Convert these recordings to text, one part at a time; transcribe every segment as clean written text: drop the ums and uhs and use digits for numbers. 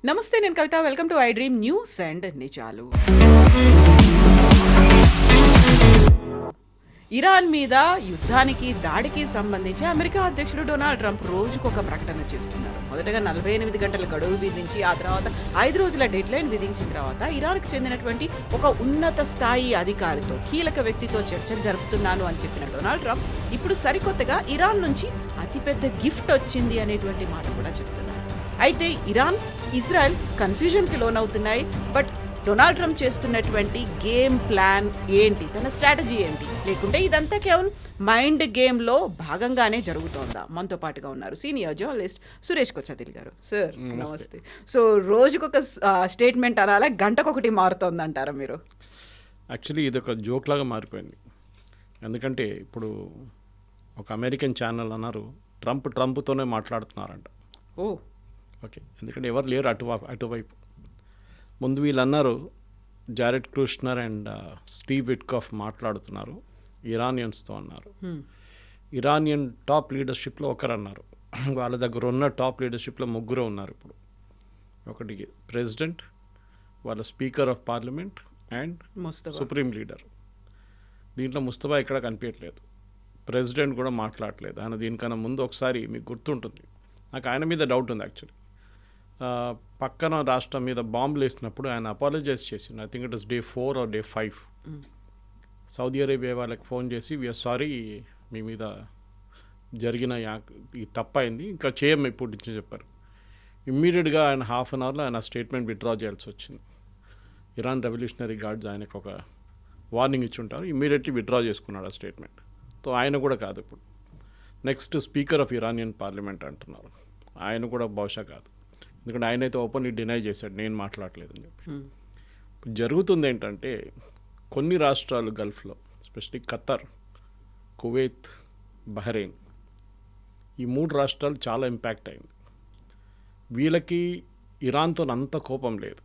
నమస్తే, నేను Kavitha. Welcome to I Dream News and నిజాలు. ఇరాన్ మీద యుద్ధానికి దాడికి సంబంధించి అమెరికా అధ్యక్షుడు డొనాల్డ్ ట్రంప్ రోజుకొక ప్రకటన చేస్తున్నారు. మొదటగా 48 గంటల గడువు విధించి ఆ తర్వాత 5 రోజుల డెడ్లైన్ విధించిన తర్వాత ఇరాన్కు చెందినటువంటి ఒక ఉన్నత స్థాయి అధికారితో, కీలక వ్యక్తితో చర్చలు జరుపుతున్నాను అని చెప్పిన డొనాల్డ్ ట్రంప్ ఇప్పుడు సరికొత్తగా ఇరాన్ నుంచి అతిపెద్ద గిఫ్ట్ వచ్చింది అనేటువంటి మాట కూడా చెప్తున్నారు. అయితే ఇరాన్, ఇజ్రాయెల్ కన్ఫ్యూజన్కి లోనవుతున్నాయి. బట్ డొనాల్డ్ ట్రంప్ చేస్తున్నటువంటి గేమ్ ప్లాన్ ఏంటి, తన స్ట్రాటజీ ఏంటి, లేకుంటే ఇదంతా కేవలం మైండ్ గేమ్లో భాగంగానే జరుగుతోందా? మనతో పాటుగా ఉన్నారు సీనియర్ జర్నలిస్ట్ సురేష్ కొచ్చాదిల్ గారు. సార్ నమస్తే. సో రోజుకొక స్టేట్మెంట్ అనాలా, గంటకొకటి మారుతోంది అంటారా మీరు? యాక్చువల్లీ ఇది ఒక జోక్ లాగా మారిపోయింది. ఎందుకంటే ఇప్పుడు ఒక అమెరికన్ ఛానల్ అన్నారు ట్రంప్తోనే మాట్లాడుతున్నారంట. ఓకే, ఎందుకంటే ఎవరు లేరు అటువైపు. ముందు వీళ్ళు అన్నారు Jared Kushner and Steve Witkoff మాట్లాడుతున్నారు ఇరానియన్స్తో అన్నారు. ఇరానియన్ టాప్ లీడర్షిప్లో ఒకరు అన్నారు. వాళ్ళ దగ్గర ఉన్న టాప్ లీడర్షిప్లో ముగ్గురు ఉన్నారు ఇప్పుడు. ఒకటి ప్రెసిడెంట్, వాళ్ళ speaker of parliament and supreme leader. దీంట్లో ముస్తఫా ఎక్కడ కనిపించట్లేదు. ప్రెసిడెంట్ కూడా మాట్లాడలేదు. ఆయన దీనికన్నా ముందు ఒకసారి మీకు గుర్తుంటుంది, నాకు ఆయన మీద డౌట్ ఉంది యాక్చువల్లీ. పక్కన రాష్ట్రం మీద బాంబులు వేసినప్పుడు ఆయన అపాలజైజ్ చేసిండు. I think it is Day 4 or Day 5. Saudi Arabia వాళ్ళకి ఫోన్ చేసి వీఆర్ సారీ, మీ మీద జరిగిన ఈ తప్పైంది, ఇంకా చేయం ఇప్పుడు నుంచి చెప్పారు. ఇమ్మీడియట్గా ఆయన హాఫ్ అన్ అవర్లో ఆయన స్టేట్మెంట్ విత్డ్రా చేయాల్సి వచ్చింది. ఇరాన్ రెవల్యూషనరీ గార్డ్స్ ఆయనకు ఒక వార్నింగ్ ఇచ్చి ఉంటారు. ఇమ్మీడియట్లీ విత్డ్రా చేసుకున్నాడు ఆ స్టేట్మెంట్. సో ఆయన కూడా కాదు ఇప్పుడు. Next speaker of Iranian parliament అంటున్నారు, ఆయన కూడా బహుశా కాదు. ఎందుకంటే ఆయన అయితే ఓపెన్లీ డినై చేశాడు, నేను మాట్లాడలేదని చెప్పి. జరుగుతుంది ఏంటంటే కొన్ని రాష్ట్రాలు గల్ఫ్లో, ఎస్పెషలీ ఖతర్, కువైత్, బహ్రెయిన్, ఈ 3 రాష్ట్రాలు చాలా ఇంపాక్ట్ అయింది. వీళ్ళకి ఇరాన్తో అంత కోపం లేదు.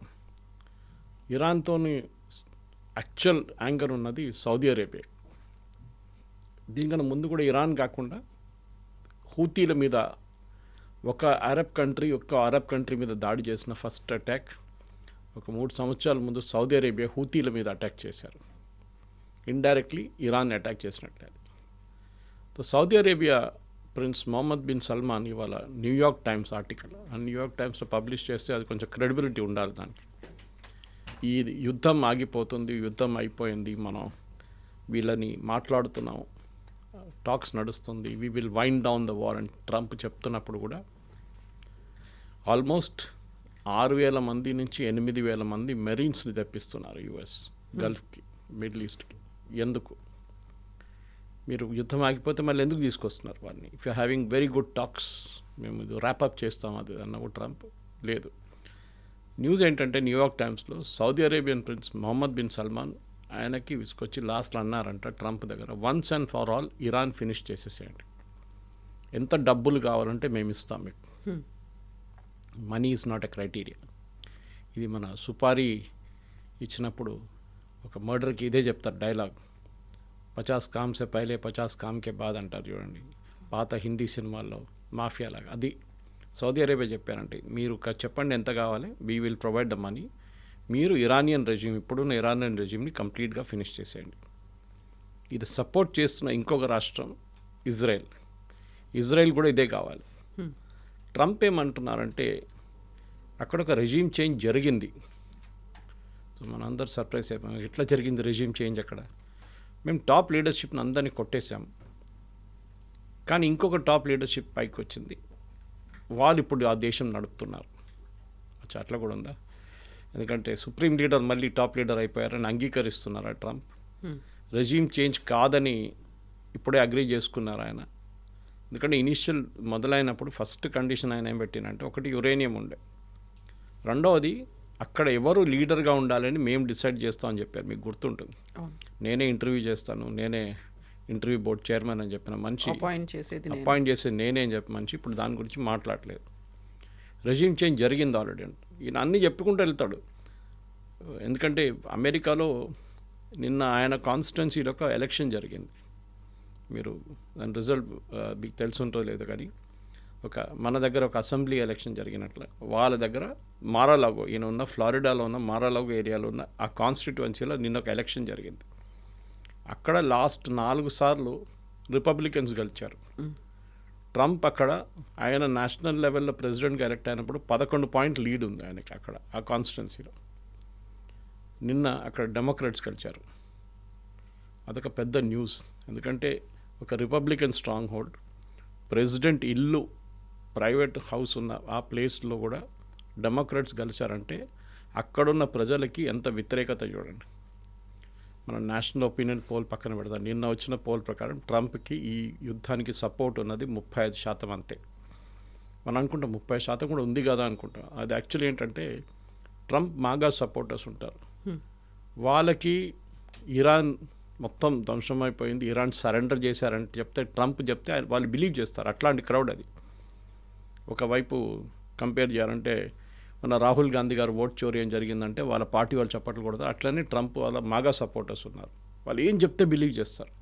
ఇరాన్తో యాక్చువల్ యాంగర్ ఉన్నది సౌదీ అరేబియా. దీనికన్నా ముందు కూడా ఇరాన్ కాకుండా హూతీల మీద ఒక అరబ్ కంట్రీ మీద దాడి చేసిన ఫస్ట్ అటాక్ ఒక 3 సంవత్సరాల ముందు సౌదీ అరేబియా హూతీల మీద అటాక్ చేశారు. ఇండైరెక్ట్లీ ఇరాన్ అటాక్ చేసినట్లే. So Saudi Arabia prince Mohammed bin Salman ఇవాళ న్యూయార్క్ టైమ్స్ ఆర్టికల్, ఆ న్యూయార్క్ టైమ్స్లో పబ్లిష్ చేస్తే అది కొంచెం క్రెడిబిలిటీ ఉండాలి దానికి. ఈ యుద్ధం ఆగిపోతుంది, యుద్ధం అయిపోయింది, మనం వీళ్ళని మాట్లాడుతున్నాం, టాక్స్ నడుస్తుంది, we will wind down the war అని ట్రంప్ చెప్తున్నప్పుడు కూడా ఆల్మోస్ట్ 6,000 మంది నుంచి 8,000 మంది మెరీన్స్ని తెప్పిస్తున్నారు యుఎస్ గల్ఫ్కి, మిడిల్ ఈస్ట్కి. ఎందుకు? మీరు యుద్ధం ఆగిపోతే మళ్ళీ ఎందుకు తీసుకొస్తున్నారు వారిని? If you having very good talks, మేము ఇది ర్యాపప్ చేస్తాం అది అన్నప్పుడు ట్రంప్ లేదు. న్యూస్ ఏంటంటే న్యూయార్క్ టైమ్స్లో Saudi Arabian prince Mohammed bin Salman ఆయనకి విసుకొచ్చి లాస్ట్లో అన్నారంట ట్రంప్ దగ్గర, once and for all Iran finish చేసేసేయండి, ఎంత డబ్బులు కావాలంటే మేము ఇస్తాం మీకు, money is not a criteria. ఇది మన సుపారీ ఇచ్చినప్పుడు ఒక మర్డర్కి ఇదే చెప్తారు డైలాగ్, 50 కామ్ సే పహలే 50 కామ్ కే బాద్ అంటారు చూడండి, పాత హిందీ సినిమాల్లో మాఫియా లాగా. అది సౌదీ అరేబియా చెప్పారంటే, మీరు చెప్పండి ఎంత కావాలి, we will provide the money, మీరు ఇరానియన్ రెజ్యూమ్, ఇప్పుడున్న ఇరానియన్ రెజ్యూమ్ని కంప్లీట్గా ఫినిష్ చేసేయండి. ఇది సపోర్ట్ చేస్తున్న ఇంకొక రాష్ట్రం ఇజ్రాయెల్ కూడా ఇదే కావాలి. ట్రంప్ ఏమంటున్నారంటే అక్కడ ఒక రెజ్యూమ్ చేంజ్ జరిగింది. సో మనందరూ సర్ప్రైజ్ అయిపోయాం, ఎట్లా జరిగింది రెజ్యూమ్ చేంజ్? అక్కడ మేము టాప్ లీడర్షిప్ని అందరినీ కొట్టేశాం, కానీ ఇంకొక టాప్ లీడర్షిప్ పైకి వచ్చింది, వాళ్ళు ఇప్పుడు ఆ దేశం నడుపుతున్నారు. అట్లా కూడా ఉందా? ఎందుకంటే సుప్రీం లీడర్ మళ్ళీ టాప్ లీడర్ అయిపోయారని అంగీకరిస్తున్నారా ట్రంప్? రెజ్యూమ్ చేంజ్ కాదని ఇప్పుడే అగ్రీ చేసుకున్నారు ఆయన. ఎందుకంటే ఇనిషియల్ మొదలైనప్పుడు ఫస్ట్ కండిషన్ ఆయన ఏం పెట్టినంటే, ఒకటి యురేనియం ఉండే, రెండవది అక్కడ ఎవరు లీడర్గా ఉండాలని మేము డిసైడ్ చేస్తామని చెప్పారు. మీకు గుర్తుంటుంది, నేనే ఇంటర్వ్యూ చేస్తాను, నేనే ఇంటర్వ్యూ బోర్డ్ చైర్మన్ అని చెప్పిన మనిషి, అపాయింట్ చేసేది నేనే అని చెప్పి మనిషి ఇప్పుడు దాని గురించి మాట్లాడలేదు. రెజ్యూమ్ చేంజ్ జరిగింది ఆల్రెడీ. ఈయన అన్నీ చెప్పుకుంటూ వెళ్తాడు. ఎందుకంటే అమెరికాలో నిన్న ఆయన కాన్స్టిట్యున్సీలో ఒక ఎలక్షన్ జరిగింది. మీరు దాని రిజల్ట్ మీకు తెలిసి ఉంటుందో లేదో కానీ ఒక మన దగ్గర ఒక అసెంబ్లీ ఎలక్షన్ జరిగినట్లు వాళ్ళ దగ్గర మారాలాగో ఈయన ఉన్న ఫ్లారిడాలో ఉన్న మారాలాగో ఏరియాలో ఉన్న ఆ కాన్స్టిట్యువెన్సీలో నిన్న ఒక ఎలక్షన్ జరిగింది. అక్కడ లాస్ట్ 4 సార్లు రిపబ్లికన్స్ గెలిచారు. ట్రంప్ అక్కడ ఆయన నేషనల్ లెవెల్లో ప్రెసిడెంట్గా ఎలక్ట్ అయినప్పుడు 11 పాయింట్ లీడ్ ఉంది ఆయనకి అక్కడ ఆ కాన్స్టిట్యున్సీలో. నిన్న అక్కడ డెమోక్రాట్స్ గెలిచారు. అదొక పెద్ద న్యూస్. ఎందుకంటే ఒక రిపబ్లికన్ స్ట్రాంగ్ హోల్డ్, ప్రెసిడెంట్ ఇల్లు, ప్రైవేట్ హౌస్ ఉన్న ఆ ప్లేస్లో కూడా డెమోక్రాట్స్ గెలిచారంటే అక్కడున్న ప్రజలకి ఎంత వ్యతిరేకత చూడండి. మన నేషనల్ ఒపీనియన్ పోల్ పక్కన పెడతాం. నిన్న వచ్చిన పోల్ ప్రకారం ట్రంప్కి ఈ యుద్ధానికి సపోర్ట్ ఉన్నది 35% అంతే. మనం అనుకుంటాం 30% కూడా ఉంది కదా అనుకుంటాం. అది యాక్చువల్లీ ఏంటంటే ట్రంప్ మాగా సపోర్టర్స్ ఉంటారు. వాళ్ళకి ఇరాన్ మొత్తం ధ్వంసమైపోయింది, ఇరాన్ సరెండర్ చేశారంటే ట్రంప్ చెప్తే వాళ్ళు బిలీవ్ చేస్తారు. అట్లాంటి క్రౌడ్ అది. ఒకవైపు కంపేర్ చేయాలంటే మన రాహుల్ గాంధీ గారు ఓట్ చోరీ ఏం జరిగిందంటే వాళ్ళ పార్టీ వాళ్ళు చప్పట్లు కొడతారు. అట్లనే ట్రంప్ వాళ్ళ మాగా సపోర్టర్స్ ఉన్నారు. వాళ్ళు ఏం చెప్తే బిలీవ్ చేస్తారు.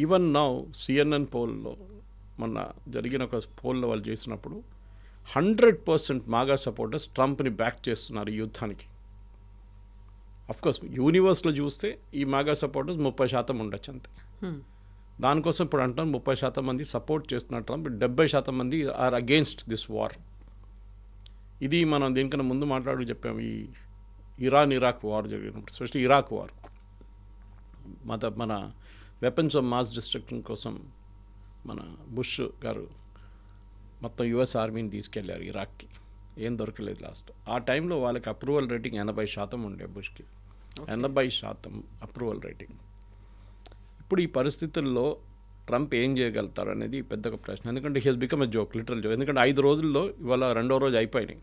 ఈవెన్ నౌ CNN పోల్లో మొన్న జరిగిన ఒక పోల్లో వాళ్ళు చేసినప్పుడు 100% మాగా సపోర్టర్స్ ట్రంప్ని బ్యాక్ చేస్తున్నారు ఈ యుద్ధానికి. అఫ్కోర్స్ యూనివర్స్లో చూస్తే ఈ మాగా సపోర్టర్స్ 30% ఉండొచ్చు అంతే. దానికోసం ఇప్పుడు అంటాం 30% మంది సపోర్ట్ చేస్తున్నారు ట్రంప్, 70% మంది ఆర్ అగేన్స్ట్ దిస్ వార్. ఇది మనం దీనికన్నా ముందు చెప్పాము. ఈ ఇరాక్ వార్ జరిగినప్పుడు, స్పెషల్లీ ఇరాక్ వార్, మన వెపన్స్ ఆఫ్ మాస్ డిస్ట్రక్షన్ కోసం మన బుష్ గారు మొత్తం US ఆర్మీని తీసుకెళ్లారు ఇరాక్కి. ఏం దొరకలేదు లాస్ట్. ఆ టైంలో వాళ్ళకి అప్రూవల్ రేటింగ్ 80% ఉండే బుష్కి. 80% అప్రూవల్ రేటింగ్. ఇప్పుడు ఈ పరిస్థితుల్లో ట్రంప్ ఏం చేయగలుగుతారు అనేది పెద్ద ప్రశ్న. ఎందుకంటే he has become a joke, literal joke. ఎందుకంటే 5 రోజుల్లో ఇవాళ 2వ రోజు అయిపోయినాయి,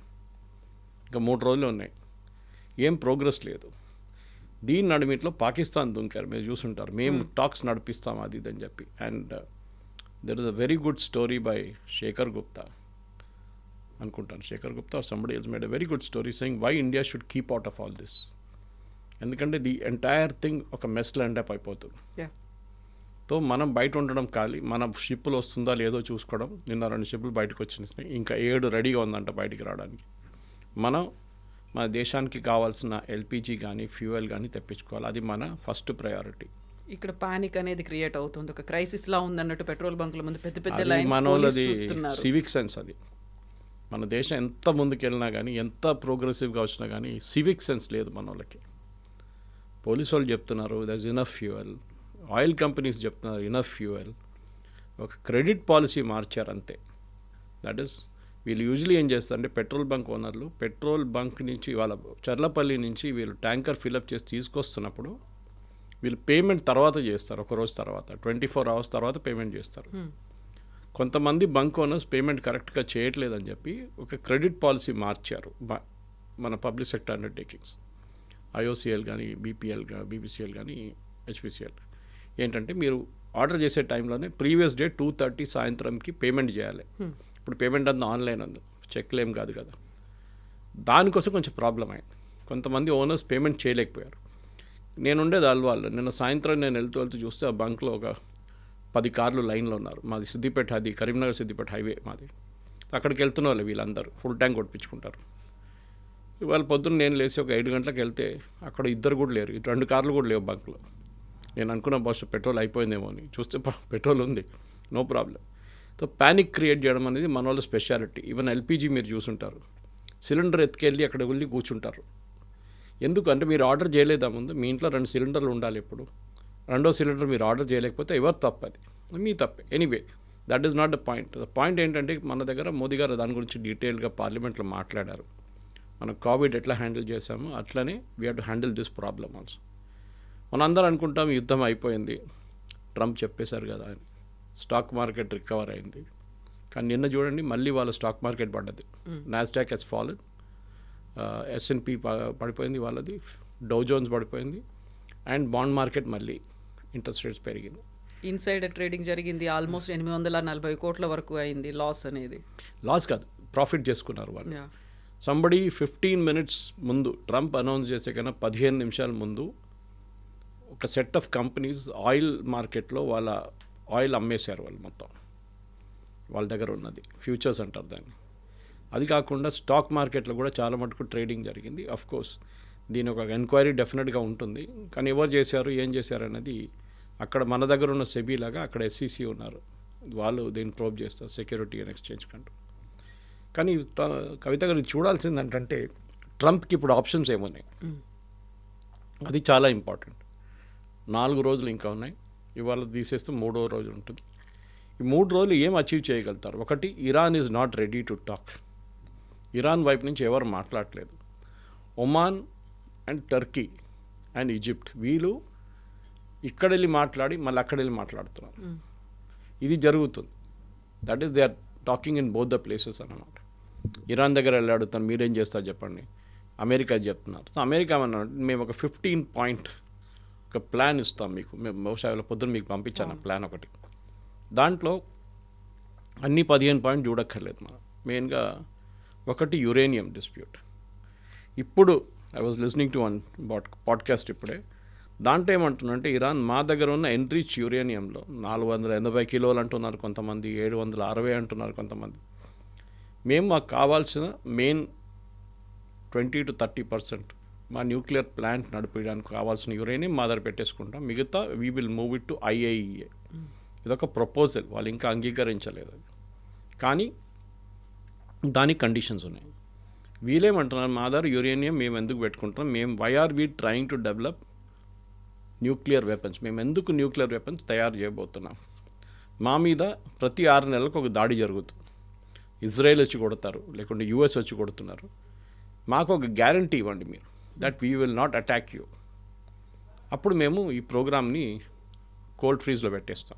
ఇంకా 3 రోజులు ఉన్నాయి, ఏం ప్రోగ్రెస్ లేదు. దీని నడిమిట్లో పాకిస్తాన్ దుంకారు, మీరు చూసుంటారు. మేము టాక్స్ నడిపిస్తాం అది ఇదని చెప్పి. And there is a very good story by Shekhar Gupta అనుకుంటాను. Shekhar Gupta somebody else made a very good story saying why India should keep out of all this. ఎందుకంటే ది ఎంటైర్ థింగ్ ఒక మెస్లో ఎండప్ అయిపోతుంది. తో మనం బయట ఉండడం ఖాళీ, మన షిప్పులు వస్తుందా లేదో చూసుకోవడం. నిన్న 2 షిప్పులు బయటకు వచ్చినాయి, ఇంకా 7 రెడీగా ఉందంట బయటికి రావడానికి. మన దేశానికి కావాల్సిన LPG కానీ ఫ్యూయల్ కానీ తెప్పించుకోవాలి. అది మన ఫస్ట్ ప్రయారిటీ. ఇక్కడ పానిక్ అనేది క్రియేట్ అవుతుంది, ఒక క్రైసిస్ లా ఉందన్నట్టు పెట్రోల్ బంకుల ముందు పెద్ద పెద్ద మనోళ్ళది సివిక్ సెన్స్. అది మన దేశం ఎంత ముందుకెళ్ళినా కానీ, ఎంత ప్రోగ్రెసివ్గా వచ్చినా కానీ సివిక్ సెన్స్ లేదు మన వాళ్ళకి. పోలీసు వాళ్ళు చెప్తున్నారు there is enough fuel, oil companies చెప్తున్నారు ఇనఫ్ ఫ్యూయల్. ఒక క్రెడిట్ పాలసీ మార్చారు అంతే. దట్ ఈస్ వీళ్ళు యూజువలీ ఏం చేస్తారంటే పెట్రోల్ బంక్ ఓనర్లు పెట్రోల్ బంక్ నుంచి వాళ్ళ చర్లపల్లి నుంచి వీళ్ళు ట్యాంకర్ ఫిల్అప్ చేసి తీసుకొస్తున్నప్పుడు వీళ్ళు పేమెంట్ తర్వాత చేస్తారు, ఒక రోజు తర్వాత, 24 hours తర్వాత పేమెంట్ చేస్తారు. కొంతమంది బంక్ ఓనర్స్ పేమెంట్ కరెక్ట్గా చేయట్లేదని చెప్పి ఒక క్రెడిట్ పాలసీ మార్చారు మన పబ్లిక్ సెక్టర్ అండర్టేకింగ్స్, IOCL కానీ BPCL కానీ HPCL. ఏంటంటే మీరు ఆర్డర్ చేసే టైంలోనే ప్రీవియస్ డే 2:30 సాయంత్రంకి పేమెంట్ చేయాలి. ఇప్పుడు పేమెంట్ అంతా ఆన్లైన్ ఉంది, చెక్లేం కాదు కదా. దానికోసం కొంచెం ప్రాబ్లం అయింది. కొంతమంది ఓనర్స్ పేమెంట్ చేయలేకపోయారు. నేనుండేది అల్వాళ్ళు. నిన్న సాయంత్రం నేను వెళ్తూ చూస్తే ఆ బంక్లో ఒక 10 కార్లు లైన్లో ఉన్నారు. మాది సిద్దిపేట, అది కరీంనగర్ సిద్దిపేట హైవే మాది. అక్కడికి వెళ్తున్న వాళ్ళు వీళ్ళందరూ ఫుల్ ట్యాంక్ కొట్టించుకుంటారు. ఇవాళ పొద్దున్న నేను లేచి ఒక 7 గంటలకు వెళ్తే అక్కడ 2 కూడా లేరు, 2 కార్లు కూడా లేవు బంక్లో. నేను అనుకున్న బస్సు పెట్రోల్ అయిపోయిందేమో అని చూస్తే పెట్రోల్ ఉంది, no problem. So panic create చేయడం అనేది మన వాళ్ళ స్పెషాలిటీ. ఈవెన్ LPG మీరు చూసుంటారు, సిలిండర్ ఎత్తుకెళ్ళి అక్కడ వెళ్ళి కూర్చుంటారు. ఎందుకు అంటే మీరు ఆర్డర్ చేయలేదా ముందు? మీ ఇంట్లో 2 సిలిండర్లు ఉండాలి. ఎప్పుడు 2వ సిలిండర్ మీరు ఆర్డర్ చేయలేకపోతే ఎవరు తప్పది, మీ తప్పే. Anyway that is not the point. The point ఏంటంటే మన దగ్గర మోదీ గారు దాని గురించి డీటెయిల్గా పార్లమెంట్లో మాట్లాడారు. మనం కోవిడ్ ఎట్లా హ్యాండిల్ చేసామో అట్లనే we have to handle this problem also. మనందరూ అనుకుంటాం యుద్ధం అయిపోయింది, ట్రంప్ చెప్పేశారు కదా అని. స్టాక్ మార్కెట్ రికవర్ అయింది, కానీ నిన్న చూడండి మళ్ళీ వాళ్ళ స్టాక్ మార్కెట్ పడ్డది. నాస్డాక్ హెస్ ఫాలెన్, S&P పడిపోయింది వాళ్ళది, డౌ జోన్స్ పడిపోయింది, అండ్ బాండ్ మార్కెట్ మళ్ళీ ఇంట్రెస్ట్ రేట్స్ పెరిగింది. ఇన్సైడర్ ట్రేడింగ్ జరిగింది, ఆల్మోస్ట్ 840 కోట్ల వరకు అయింది లాస్ అనేది. లాస్ కాదు, ప్రాఫిట్ చేసుకున్నారు వాళ్ళు. సంబడి 15 minutes ముందు ట్రంప్ అనౌన్స్ చేసే కన్నా 15 నిమిషాల ముందు ఒక సెట్ ఆఫ్ కంపెనీస్ ఆయిల్ మార్కెట్లో వాళ్ళ ఆయిల్ అమ్మేశారు వాళ్ళు మొత్తం. వాళ్ళ దగ్గర ఉన్నది, ఫ్యూచర్స్ అంటారు దాన్ని. అది కాకుండా స్టాక్ మార్కెట్లో కూడా చాలా మటుకు ట్రేడింగ్ జరిగింది. అఫ్ కోర్స్ దీని ఒక ఎంక్వైరీ డెఫినెట్గా ఉంటుంది, కానీ ఎవరు చేశారు ఏం చేశారు అనేది అక్కడ మన దగ్గర ఉన్న సెబీ లాగా అక్కడ SEC ఉన్నారు, వాళ్ళు దీన్ని ప్రోబ్ చేస్తారు, సెక్యూరిటీ అండ్ ఎక్స్చేంజ్ కంటూ. కానీ కవిత గారు చూడాల్సింది ఏంటంటే ట్రంప్కి ఇప్పుడు ఆప్షన్స్ ఏమున్నాయి, అది చాలా ఇంపార్టెంట్. 4 రోజులు ఇంకా ఉన్నాయి, ఇవాళ తీసేస్తే 3వ రోజు ఉంటుంది. ఈ 3 రోజులు ఏం అచీవ్ చేయగలుగుతారు? ఒకటి, Iran is not ready to talk. Iran వైపు నుంచి ఎవరు మాట్లాడలేదు. Oman and Turkey and Egypt వీళ్ళు ఇక్కడ వెళ్ళి మాట్లాడి మళ్ళీ అక్కడ వెళ్ళి మాట్లాడుతున్నారు. ఇది జరుగుతుంది. That is they are talking in both the places అన్నమాట. ఇరాన్ దగ్గర వెళ్ళి అడుగుతాను మీరేం చేస్తారు చెప్పండి, అమెరికా చెప్తున్నారు. సో అమెరికా అన్నమాట మేము ఒక 15 పాయింట్ ఒక ప్లాన్ ఇస్తాం మీకు, మేము బహుశా పొద్దున్న మీకు పంపించాను ప్లాన్ ఒకటి. దాంట్లో అన్ని 15 పాయింట్ చూడక్కర్లేదు మనం. మెయిన్గా ఒకటి యురేనియం డిస్ప్యూట్. ఇప్పుడు I was listening to one podcast ఇప్పుడే, దాంట్లో ఏమంటున్నారంటే ఇరాన్ మా దగ్గర ఉన్న ఎన్రిచ్ యురేనియంలో 480 కిలోలు అంటున్నారు కొంతమంది, 760 అంటున్నారు కొంతమంది. మేము మాకు కావాల్సిన మెయిన్ 20 to 30% మా న్యూక్లియర్ ప్లాంట్ నడిపించడానికి కావాల్సిన యురేనియం మా దగ్గర పెట్టేసుకుంటాం, మిగతా we will move it to IAEA. ఇదొక ప్రపోజల్, వాళ్ళు ఇంకా అంగీకరించలేదు అది, కానీ దానికి కండిషన్స్ ఉన్నాయి. వీళ్ళేమంటున్నారు మా దగ్గర యురేనియం మేము ఎందుకు పెట్టుకుంటున్నాం, మేము why are we trying to develop nuclear weapons, మేము ఎందుకు న్యూక్లియర్ వెపన్స్ తయారు చేయబోతున్నాం. మా మీద ప్రతి 6 నెలలకు ఒక దాడి జరుగుతుంది, ఇజ్రాయెల్ వచ్చి కొడతారు, లేకుంటే US వచ్చి కొడుతున్నారు. మాకు ఒక గ్యారంటీ ఇవ్వండి మీరు, that we will not attack you. అప్పుడు మేము ఈ ప్రోగ్రామ్ని కోల్డ్ ఫ్రీజ్లో పెట్టేస్తాం.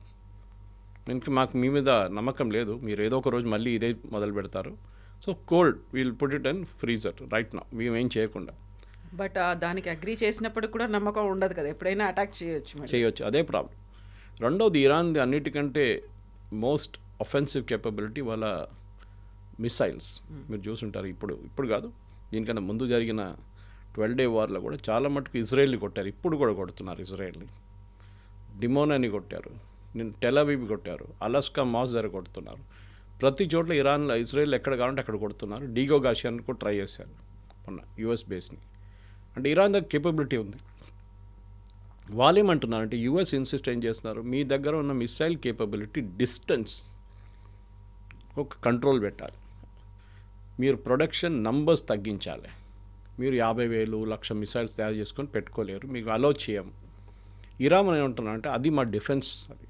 ఇంకా మాకు మీ మీద నమ్మకం లేదు, మీరు ఏదో ఒక రోజు మళ్ళీ ఇదే మొదలు పెడతారు. So cold we'll put it and freezer right now, మేమేం చేయకుండా. బట్ దానికి అగ్రీ చేసినప్పుడు కూడా నమ్మకం ఉండదు కదా, ఎప్పుడైనా అటాక్ చేయొచ్చు, అదే ప్రాబ్లం. రెండవది, ఇరాన్ది అన్నిటికంటే మోస్ట్ అఫెన్సివ్ కేపబిలిటీ వాళ్ళ మిసైల్స్. మీరు చూసుంటారు, ఇప్పుడు కాదు, దీనికన్నా ముందు జరిగిన 12 Day వార్లో కూడా చాలా మటుకు ఇజ్రాయెల్ని కొట్టారు, ఇప్పుడు కూడా కొడుతున్నారు ఇజ్రాయెల్ని. డిమోనాని కొట్టారు, టెల్ అవీవ్ కొట్టారు, అలస్కా మాస్ దగ్గర కొడుతున్నారు. ప్రతి చోట్ల ఇజ్రాయెల్ ఎక్కడ కావాలంటే అక్కడ కొడుతున్నారు. డీగో గాషియాన్ని కూడా ట్రై చేశారు మొన్న US బేస్ని. అంటే ఇరాన్ దగ్గర కేపబిలిటీ ఉంది. వాళ్ళు ఏమంటున్నారంటే US ఇన్సిస్ట్ ఏం చేస్తున్నారు, మీ దగ్గర ఉన్న మిసైల్ కేపబిలిటీ డిస్టెన్స్ ఒక కంట్రోల్ పెట్టాలి, మీరు ప్రొడక్షన్ నంబర్స్ తగ్గించాలి. మీరు 50,000 1,00,000 మిసైల్స్ తయారు చేసుకొని పెట్టుకోలేరు, మీకు అలో చేయం. ఇరాన్ ఏమంటున్నారంటే అది మా డిఫెన్స్, అది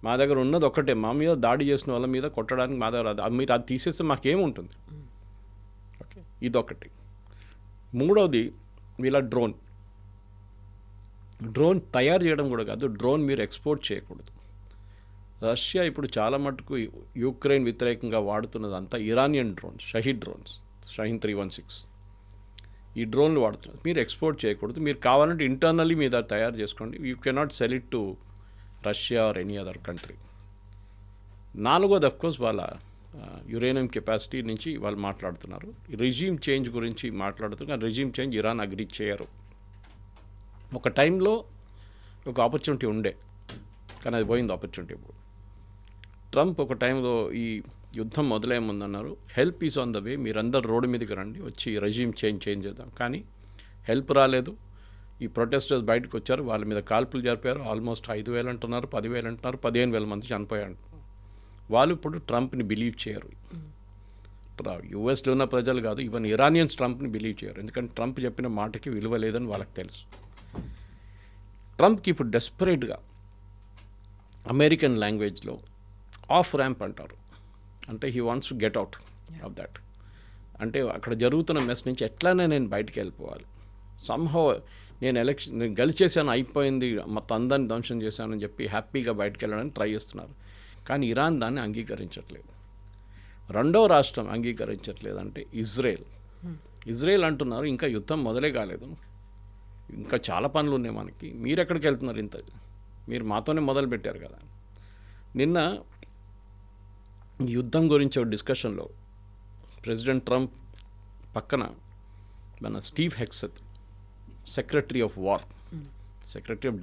మా దగ్గర ఉన్నది ఒకటే, మా మీద దాడి చేసిన వాళ్ళ మీద కొట్టడానికి మా దగ్గర అది, మీరు అది తీసేస్తే మాకేముంటుంది. ఓకే, ఇదొకటి. మూడవది వీళ్ళ డ్రోన్ తయారు చేయడం కూడా కాదు, డ్రోన్ మీరు ఎక్స్పోర్ట్ చేయకూడదు. రష్యా ఇప్పుడు చాలా మటుకు యుక్రెయిన్ వ్యతిరేకంగా వాడుతున్నదంతా ఇరానియన్ డ్రోన్స్, షహీద్ 316 ఈ డ్రోన్లు వాడుతున్నారు. మీరు ఎక్స్పోర్ట్ చేయకూడదు, మీరు కావాలంటే ఇంటర్నల్లీ మీద తయారు చేసుకోండి. You cannot sell it to Russia or any other country. నాలుగోది అఫ్కోర్స్ వాళ్ళ యురేనియం కెపాసిటీ నుంచి వాళ్ళు మాట్లాడుతున్నారు. రెజ్యూమ్ చేంజ్ గురించి మాట్లాడుతున్నారు. రెజ్యూమ్ చేంజ్ ఇరాన్ అగ్రీ చేయరు. ఒక టైంలో ఒక ఆపర్చునిటీ ఉండే, కానీ అది పోయింది ఆపర్చునిటీ. ఇప్పుడు ట్రంప్ ఒక టైంలో ఈ యుద్ధం మొదలయ్యే ముందన్నారు, help is on the way, మీరందరూ రోడ్డు మీదకి రండి, వచ్చి రెజ్యూమ్ చేంజ్ చేద్దాం. కానీ హెల్ప్ రాలేదు. ఈ ప్రొటెస్టర్స్ బయటకు వచ్చారు, వాళ్ళ మీద కాల్పులు జరిపారు. ఆల్మోస్ట్ 5,000 అంటున్నారు, 10,000 అంటున్నారు, 15,000 మంది చనిపోయారు అంటున్నారు. వాళ్ళు ఇప్పుడు ట్రంప్ని బిలీవ్ చేయరు. యుఎస్లో ఉన్న ప్రజలు కాదు, ఈవెన్ ఇరానియన్స్ ట్రంప్ని బిలీవ్ చేయరు. ఎందుకంటే ట్రంప్ చెప్పిన మాటకి విలువ లేదని వాళ్ళకి తెలుసు. ట్రంప్కి ఇప్పుడు డెస్పరేట్గా అమెరికన్ లాంగ్వేజ్లో ఆఫ్ ర్యాంప్ అంటారు, అంటే he wants to get out of that. అంటే అక్కడ జరుగుతున్న మెస్ నుంచి ఎట్లానే నేను బయటికి వెళ్ళిపోవాలి, సంహౌ నేను గెలిచేసాను, అయిపోయింది, మొత్తం అందరిని ధ్వంసం చేశానని చెప్పి హ్యాపీగా బయటకు వెళ్ళడానికి ట్రై చేస్తున్నారు. కానీ ఇరాన్ దాన్ని అంగీకరించట్లేదు. రెండవ రాష్ట్రం అంగీకరించట్లేదు అంటే ఇజ్రాయెల్ అంటున్నారు ఇంకా యుద్ధం మొదలే కాలేదు, ఇంకా చాలా పనులు ఉన్నాయి మనకి, మీరు ఎక్కడికి వెళ్తున్నారు, ఇంత మీరు మాతోనే మొదలు పెట్టారు కదా. నిన్న ఈ యుద్ధం గురించి ఒక డిస్కషన్లో ప్రెసిడెంట్ ట్రంప్ పక్కన మన Steve Hegseth, secretary of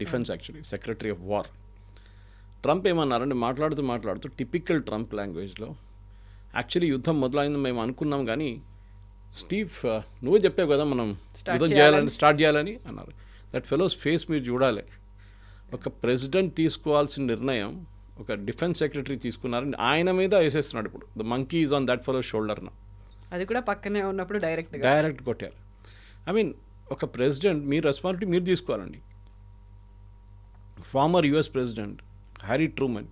defence actually secretary of war, Trump ఏమన్నారంటే మాట్లాడుతూ టిపికల్ ట్రంప్ లాంగ్వేజ్లో యాక్చువల్లీ యుద్ధం మొదలైంది మేము అనుకున్నాం కానీ స్టీవ్ నువ్వే చెప్పావు కదా మనం యుద్ధం స్టార్ట్ చేయాలని అన్నారు. దట్ ఫెలోస్ ఫేస్ మీరు చూడాలి. ఒక ప్రెసిడెంట్ తీసుకోవాల్సిన నిర్ణయం ఒక డిఫెన్స్ సెక్రటరీ తీసుకున్నారని ఆయన మీద వేసేస్తున్నాడు. ఇప్పుడు the monkey is on that fellow's షోల్డర్న. అది కూడా పక్కనే ఉన్నప్పుడు డైరెక్ట్ కొట్టారు. ఐ మీన్ ఒక ప్రెసిడెంట్ మీ రెస్పాన్సిబిలిటీ మీరు తీసుకోవాలండి. Former US president Harry Truman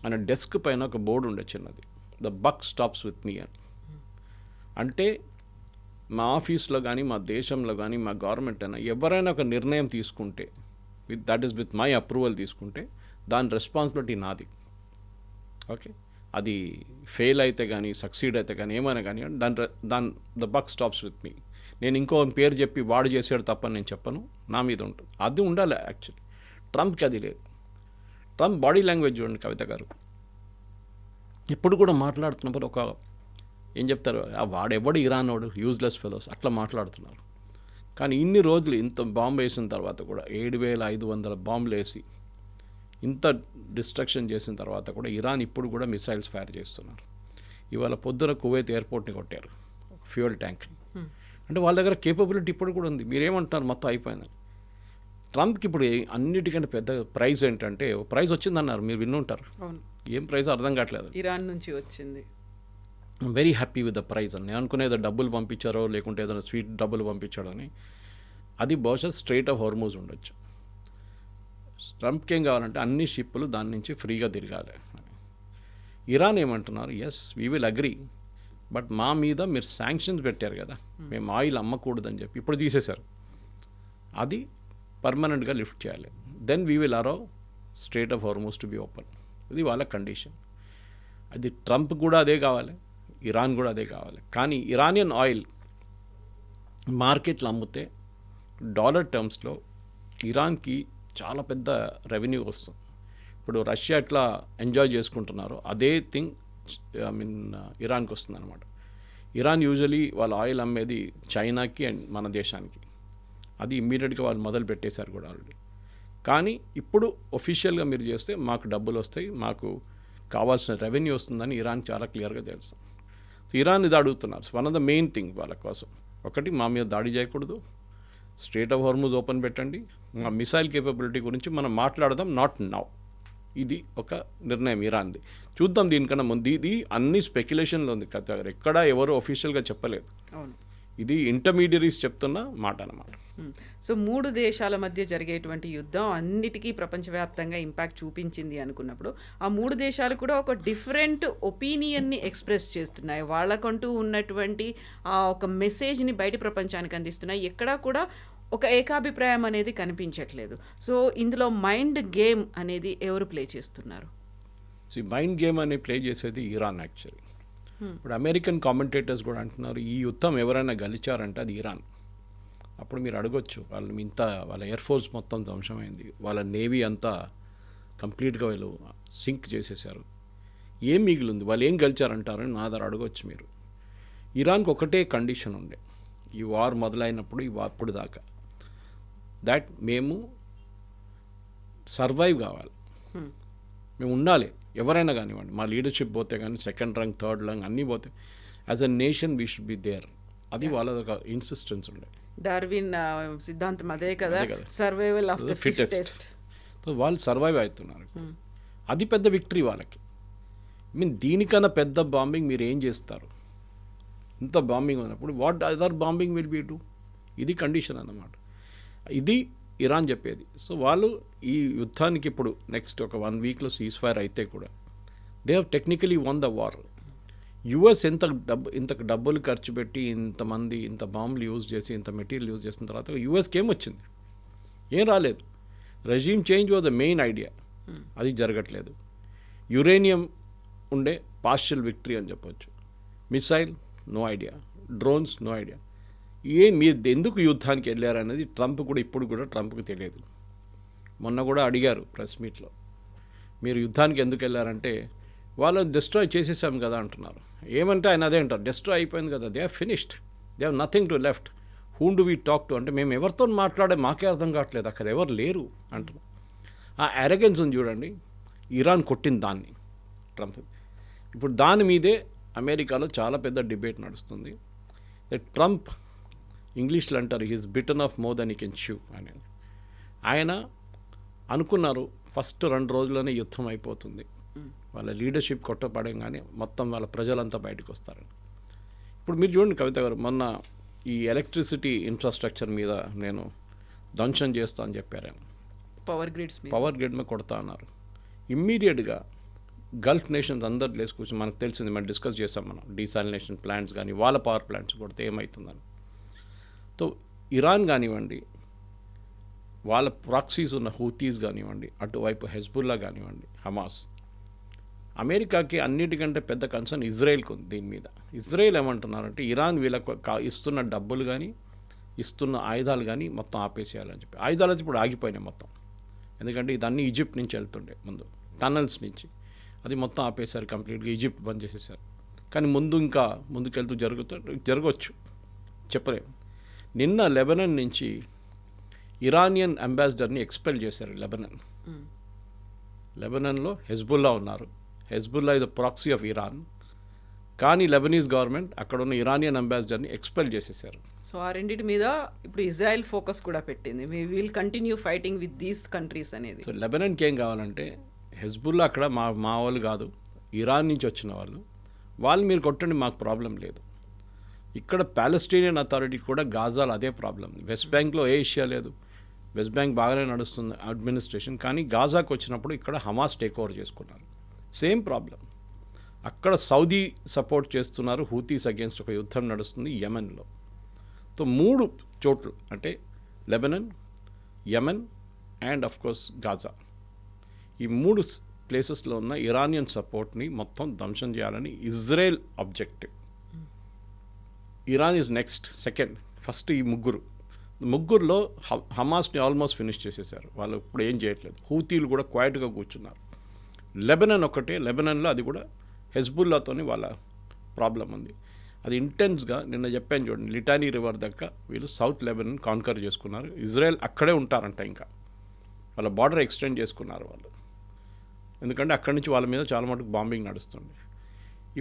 ఆయన డెస్క్ పైన ఒక బోర్డు ఉండే చిన్నది, the buck stops with me అని. అంటే మా ఆఫీస్లో కానీ మా దేశంలో కానీ మా గవర్నమెంట్ అయినా ఎవరైనా ఒక నిర్ణయం తీసుకుంటే that is with my approval తీసుకుంటే దాని రెస్పాన్సిబిలిటీ నాది. ఓకే, అది ఫెయిల్ అయితే కానీ సక్సీడ్ అయితే కానీ ఏమైనా కానీ దాని ద బక్ స్టాప్స్ విత్ మీ. నేను ఇంకో పేరు చెప్పి వాడు చేసాడు తప్పని నేను చెప్పను, నా మీద ఉంటుంది. అది ఉండాలి. యాక్చువల్లీ ట్రంప్కి అది లేదు. ట్రంప్ బాడీ లాంగ్వేజ్ చూడండి కవిత గారు, ఇప్పుడు కూడా మాట్లాడుతున్నప్పుడు ఒక ఏం చెప్తారు, వాడెవడు ఇరాన్ వాడు యూజ్లెస్ ఫెలోస్ అట్లా మాట్లాడుతున్నారు. కానీ ఇన్ని రోజులు ఇంత బాంబు వేసిన తర్వాత కూడా 7,500 బాంబులు వేసి ఇంత డిస్ట్రక్షన్ చేసిన తర్వాత కూడా ఇరాన్ ఇప్పుడు కూడా మిసైల్స్ ఫైర్ చేస్తున్నారు. ఇవాళ పొద్దున కువైత్ ఎయిర్పోర్ట్ని కొట్టారు, ఫ్యూయల్ ట్యాంక్ని. అంటే వాళ్ళ దగ్గర కేపబిలిటీ ఇప్పుడు కూడా ఉంది. మీరేమంటున్నారు మొత్తం అయిపోయిందని. ట్రంప్కి ఇప్పుడు అన్నిటికంటే పెద్ద ప్రైజ్ ఏంటంటే, ప్రైజ్ వచ్చిందన్నారు, మీరు విన్నుంటారు. ఏం ప్రైజ్ అర్థం కావట్లేదు. ఇరాన్ నుంచి వచ్చింది. Very happy with the prize అని. నేను అనుకునేదో డబ్బులు పంపించారో లేకుంటే ఏదైనా స్వీట్ డబ్బులు పంపించాడని. అది బహుశా స్ట్రైట్ ఆఫ్ హార్మూజ్ ఉండొచ్చు. ట్రంప్కి ఏం కావాలంటే అన్ని షిప్పులు దాని నుంచి ఫ్రీగా తిరగాలి. ఇరాన్ ఏమంటున్నారు, yes we will agree, but మా మీద మీరు శాంక్షన్స్ పెట్టారు కదా, మేము ఆయిల్ అమ్మకూడదని చెప్పి ఇప్పుడు తీసేశారు. అది పర్మనెంట్గా లిఫ్ట్ చేయాలి. Then we will allow strait of Hormuz to be open. ఇది వాళ్ళ కండిషన్. అది ట్రంప్ కూడా అదే కావాలి, ఇరాన్ కూడా అదే కావాలి. కానీ ఇరానియన్ ఆయిల్ మార్కెట్లో అమ్మితే డాలర్ టర్మ్స్లో ఇరాన్కి చాలా పెద్ద రెవెన్యూ వస్తుంది. ఇప్పుడు రష్యా ఎట్లా ఎంజాయ్ చేసుకుంటున్నారో అదే థింగ్ ఇరాన్కి వస్తుంది అనమాట. ఇరాన్ యూజువలీ వాళ్ళ ఆయిల్ అమ్మేది చైనాకి అండ్ మన దేశానికి. అది ఇమ్మీడియట్గా వాళ్ళు మొదలు పెట్టేశారు కూడా ఆల్రెడీ. కానీ ఇప్పుడు ఒఫీషియల్గా మీరు చేస్తే మాకు డబ్బులు వస్తాయి, మాకు కావాల్సిన రెవెన్యూ వస్తుందని ఇరాన్ చాలా క్లియర్గా తెలుసు. ఇరాన్ ఇది అడుగుతున్నారు. One of the main thing వాళ్ళ కోసం, ఒకటి మా మీద దాడి చేయకూడదు, స్ట్రైట్ ఆఫ్ హార్మూజ్ ఓపెన్ పెట్టండి, మా మిసైల్ కేపబిలిటీ గురించి మనం మాట్లాడదాం, నాట్ నౌ. ఇది ఒక నిర్ణయం ఇరాన్ది. చూద్దాం దీనికన్నా ముందు. ఇది అన్ని స్పెక్యులేషన్లో ఉంది కథ, ఎక్కడ ఎవరు ఒఫీషియల్గా చెప్పలేదు. ఇది ఇంటర్మీడియరీస్ చెప్తున్న మాట అన్నమాట. సో 3 దేశాల మధ్య జరిగేటువంటి యుద్ధం అన్నిటికీ ప్రపంచవ్యాప్తంగా ఇంపాక్ట్ చూపించింది అనుకున్నప్పుడు ఆ 3 దేశాలు కూడా ఒక డిఫరెంట్ ఒపీనియన్ని ఎక్స్ప్రెస్ చేస్తున్నాయి. వాళ్ళకంటూ ఉన్నటువంటి ఆ ఒక మెసేజ్ని బయట ప్రపంచానికి అందిస్తున్నాయి. ఎక్కడా కూడా ఒక ఏకాభిప్రాయం అనేది కనిపించట్లేదు. సో ఇందులో మైండ్ గేమ్ అనేది ఎవరు ప్లే చేస్తున్నారు? సో మైండ్ గేమ్ అనేది ప్లే చేసేది ఇరాన్ యాక్చువల్లీ. ఇప్పుడు అమెరికన్ కామెంటేటర్స్ కూడా అంటున్నారు ఈ యుద్ధం ఎవరైనా గెలిచారంటే అది ఇరాన్. అప్పుడు మీరు అడగొచ్చు, వాళ్ళ ఎయిర్ ఫోర్స్ మొత్తం ధ్వంసమైంది, వాళ్ళ నేవీ అంతా కంప్లీట్గా వాళ్ళు సింక్ చేసేసారు, ఏం మిగిలింది, వాళ్ళు ఏం గెలిచారంటారని నా దగ్గర అడగొచ్చు మీరు. ఇరాన్కి ఒకటే కండిషన్ ఉండే ఈ వార్ మొదలైనప్పుడు, అప్పుడు దాకా, దాట్ మేము సర్వైవ్ కావాలి, మేము ఉండాలి. ఎవరైనా కానివ్వండి, మా లీడర్షిప్ పోతే కానీ సెకండ్ ర్యాంక్ థర్డ్ ర్యాంక్ అన్నీ పోతే as a nation we should be there. అది వాళ్ళది ఒక ఇన్సిస్టెన్స్ ఉండే. డార్విన్ సిద్ధాంతం అదే కదా, survival of the fittest. So వాళ్ళు సర్వైవ్ అవుతున్నారు. అది పెద్ద విక్టరీ వాళ్ళకి. దీనికన్నా పెద్ద బాంబింగ్ మీరు ఏం చేస్తారు? ఇంత బాంబింగ్ ఉన్నప్పుడు what other bombing will be do? ఇది కండిషన్ అన్నమాట. ఇది ఇరాన్ చెప్పేది. సో వాళ్ళు ఈ యుద్ధానికి ఇప్పుడు నెక్స్ట్ ఒక 1 వీక్లో సీజ్ ఫైర్ అయితే కూడా they have technically one the war. US ఇంత డబ్బులు ఖర్చు పెట్టి ఇంత బాంబులు యూజ్ చేసి ఇంత మెటీరియల్ యూజ్ చేసిన తర్వాత యుఎస్కి ఏమొచ్చింది? ఏం రాలేదు. Regime change was the main idea, అది జరగట్లేదు. యురేనియం ఉండే పార్షియల్ విక్టరీ అని చెప్పొచ్చు. Missile no idea, drones no idea. మీరు ఎందుకు యుద్ధానికి వెళ్ళారనేది ట్రంప్ కూడా ఇప్పుడు కూడా ట్రంప్కి తెలియదు. మొన్న కూడా అడిగారు ప్రెస్ మీట్లో, మీరు యుద్ధానికి ఎందుకు వెళ్ళారంటే వాళ్ళని డిస్ట్రాయ్ చేసేసాం కదా అంటున్నారు. ఏమంటే ఆయన అదే అంటారు, డిస్ట్రాయ్ అయిపోయింది కదా, they have finished, they have nothing to left, whom do we talk to అంటే మేము ఎవరితో మాట్లాడే మాకే అర్థం కావట్లేదు, అక్కడ ఎవరు లేరు అంటున్నాం. ఆ అరగెన్స్ ఉంది చూడండి. ఇరాన్ కొట్టింది దాన్ని ట్రంప్. ఇప్పుడు దాని మీదే అమెరికాలో చాలా పెద్ద డిబేట్ నడుస్తుంది. ట్రంప్ ఇంగ్లీష్లో అంటారు he's bitten off more than he can shoe అని. ఆయన అనుకున్నారు ఫస్ట్ 2 రోజుల్లోనే యుద్ధం అయిపోతుంది, వాళ్ళ లీడర్షిప్ కొట్టపడంగానే మొత్తం వాళ్ళ ప్రజలంతా బయటకు వస్తారు. ఇప్పుడు మీరు చూడండి కవిత గారు, మొన్న ఈ ఎలక్ట్రిసిటీ ఇన్ఫ్రాస్ట్రక్చర్ మీద నేను ధ్వంసం చేస్తా అని చెప్పారు. పవర్ గ్రిడ్ మీద కొడతా అన్నారు. ఇమ్మీడియట్గా గల్ఫ్ నేషన్స్ అందరు లేసి కూర్చొని, మనకు తెలిసింది, మనం డిస్కస్ చేసాం, మనం డీసాలినేషన్ ప్లాంట్స్ కానీ వాళ్ళ పవర్ ప్లాంట్స్ కొడితే ఏమవుతుందని. సో ఇరాన్ కానివ్వండి, వాళ్ళ ప్రాక్సీస్ ఉన్న హూతీస్ కానివ్వండి, అటువైపు హెజ్బుల్లా కానివ్వండి, హమాస్, అమెరికాకి అన్నిటికంటే పెద్ద కన్సర్న్ ఇజ్రాయెల్కి ఉంది దీని మీద. ఇజ్రాయెల్ ఏమంటున్నారంటే ఇరాన్ వీళ్ళకు ఇస్తున్న డబ్బులు కానీ ఇస్తున్న ఆయుధాలు కానీ మొత్తం ఆపేసేయాలని చెప్పి. ఆయుధాలు అయితే ఇప్పుడు ఆగిపోయినాయి మొత్తం, ఎందుకంటే ఇదన్నీ ఈజిప్ట్ నుంచి వెళ్తుండే ముందు, టన్నల్స్ నుంచి, అది మొత్తం ఆపేశారు కంప్లీట్గా, ఈజిప్ట్ బంద్ చేసేసారు. కానీ ఇంకా ముందుకెళ్తూ జరగవచ్చు, చెప్పలేము. నిన్న లెబనన్ నుంచి ఇరానియన్ అంబాసిడర్ని ఎక్స్పెల్ చేశారు. లెబనన్లో హెజ్బుల్లా ఉన్నారు, హెజ్బుల్లా ఇది ప్రాక్సీ ఆఫ్ ఇరాన్, కానీ లెబనీస్ గవర్నమెంట్ అక్కడ ఉన్న ఇరానియన్ అంబాసిడర్ని ఎక్స్పెల్ చేసేసారు. సో ఆ రెండింటి మీద ఇప్పుడు ఇజ్రాయెల్ ఫోకస్ కూడా పెట్టింది, we will continue fighting with these countries అనేది. సో లెబనన్కి ఏం కావాలంటే హెజ్బుల్లా అక్కడ మా వాళ్ళు కాదు, ఇరాన్ నుంచి వచ్చిన వాళ్ళు మీరు కొట్టండి, మాకు ప్రాబ్లం లేదు. ఇక్కడ పాలస్టీనియన్ అథారిటీ కూడా గాజాలో అదే ప్రాబ్లం. వెస్ట్ బ్యాంక్లో ఏ ఇష్యూ లేదు, వెస్ట్ బ్యాంక్ బాగానే నడుస్తుంది అడ్మినిస్ట్రేషన్, కానీ గాజాకు వచ్చినప్పుడు ఇక్కడ హమాస్ టేక్ ఓవర్ చేసుకున్నారు. Same problem. అక్కడ సౌదీ సపోర్ట్ చేస్తున్నారు, హూతీస్ అగేన్స్ట్ ఒక యుద్ధం నడుస్తుంది యెమెన్లో. సో 3 చోట్లు అంటే Lebanon, Yemen and of course Gaza, ఈ 3 ప్లేసెస్లో ఉన్న ఇరానియన్ సపోర్ట్ని మొత్తం ధ్వంసం చేయాలని Israel objective. Iran is next, second, first ఈ ముగ్గురులో హమాస్ని ఆల్మోస్ట్ ఫినిష్ చేసేసారు. వాళ్ళు ఇప్పుడు ఏం చేయట్లేదు. హూతీలు కూడా క్వైట్గా కూర్చున్నారు. లెబనన్ ఒకటే, లెబనన్లో అది కూడా హెజ్బుల్లాతోని వాళ్ళ ప్రాబ్లం ఉంది. అది ఇంటెన్స్గా నిన్న చెప్పాను చూడండి, లిటానీ రివర్ దగ్గర వీళ్ళు సౌత్ లెబనన్ కాన్కర్ చేసుకున్నారు. ఇజ్రాయెల్ అక్కడే ఉంటారంట, ఇంకా వాళ్ళ బార్డర్ ఎక్స్టెండ్ చేసుకున్నారు వాళ్ళు, ఎందుకంటే అక్కడి నుంచి వాళ్ళ మీద చాలా మటుకు బాంబింగ్ నడుస్తుంది.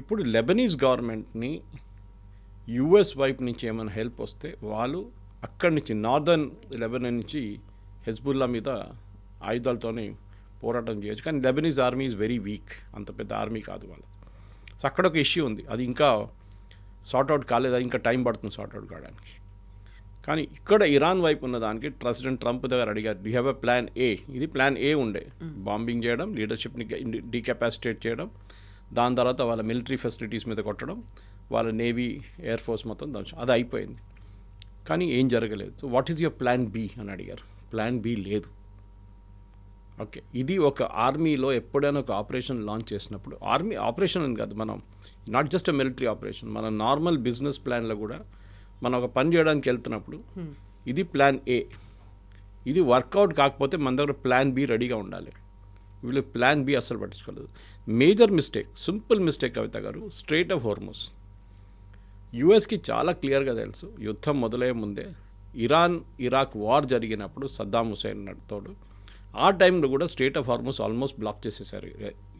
ఇప్పుడు లెబనీస్ గవర్నమెంట్ని యుఎస్ వైపు నుంచి ఏమైనా హెల్ప్ వస్తే వాళ్ళు అక్కడి నుంచి నార్దర్న్ లెబనన్ నుంచి హెజ్బుల్లా మీద ఆయుధాలతోనే పోరాటం చేయొచ్చు. కానీ Lebanese army is very weak, అంత పెద్ద ఆర్మీ కాదు వాళ్ళు. సో అక్కడ ఒక ఇష్యూ ఉంది, అది ఇంకా సార్ట్అవుట్ కాలేదు, అది ఇంకా టైం పడుతుంది సార్ట్అవుట్ కావడానికి. కానీ ఇక్కడ ఇరాన్ వైపు ఉన్న దానికి ప్రెసిడెంట్ ట్రంప్ దగ్గర అడిగారు, do have a plan A. ఇది ప్లాన్ ఏ ఉండే, బాంబింగ్ చేయడం, లీడర్షిప్ని డీకెపాసిటేట్ చేయడం, దాని తర్వాత వాళ్ళ మిలిటరీ ఫెసిలిటీస్ మీద కొట్టడం, వాళ్ళ నేవీ, ఎయిర్ ఫోర్స్ మొత్తం దాని అది అయిపోయింది. కానీ ఏం జరగలేదు. So what is your plan B అని అడిగారు. ప్లాన్ బి లేదు. ఓకే, ఇది ఒక ఆర్మీలో ఎప్పుడైనా ఒక ఆపరేషన్ లాంచ్ చేసినప్పుడు, ఆర్మీ ఆపరేషన్ అని కాదు, మనం not just a military operation, మన నార్మల్ బిజినెస్ ప్లాన్లో కూడా మనం ఒక పని చేయడానికి వెళ్తున్నప్పుడు ఇది ప్లాన్ ఏ, ఇది వర్కౌట్ కాకపోతే మన దగ్గర ప్లాన్ బి రెడీగా ఉండాలి. వీళ్ళు ప్లాన్ బి అస్సలు పట్టించుకోలేదు. మేజర్ మిస్టేక్, సింపుల్ మిస్టేక్ కవిత గారు, స్ట్రెయిట్ ఆఫ్ హోర్ముజ్. యుఎస్కి చాలా క్లియర్గా తెలుసు, యుద్ధం మొదలయ్యే ముందే ఇరాన్ ఇరాక్ వార్ జరిగినప్పుడు సద్దాం హుసేన్ తోడు ఆ టైంలో కూడా strait of Hormuz almost block చేసేసారు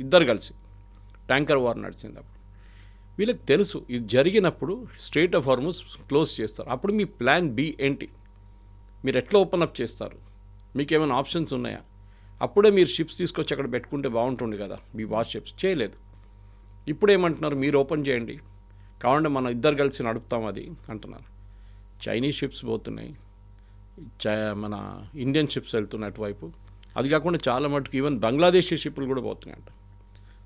ఇద్దరు కలిసి, ట్యాంకర్ వార్ నడిచింది అప్పుడు. వీళ్ళకి తెలుసు ఇది జరిగినప్పుడు స్ట్రెయిట్ ఆఫ్ హార్మోస్ క్లోజ్ చేస్తారు. అప్పుడు మీ ప్లాన్ బి ఏంటి, మీరు ఎట్లా ఓపెన్ అప్ చేస్తారు, మీకు ఏమైనా ఆప్షన్స్ ఉన్నాయా? అప్పుడే మీరు షిప్స్ తీసుకొచ్చి అక్కడ పెట్టుకుంటే బాగుంటుంది కదా, మీ వార్ షిప్స్ చేయలేదు. ఇప్పుడు ఏమంటున్నారు, మీరు ఓపెన్ చేయండి, కావాలంటే మనం ఇద్దరు కలిసి నడుపుతాం అది అంటున్నారు. చైనీస్ షిప్స్ పోతున్నాయి, మన ఇండియన్ షిప్స్ వెళ్తున్నాయి అటువైపు. అది కాకుండా చాలా మటుకు ఈవెన్ బంగ్లాదేశీ షిప్లు కూడా పోతున్నాయంట.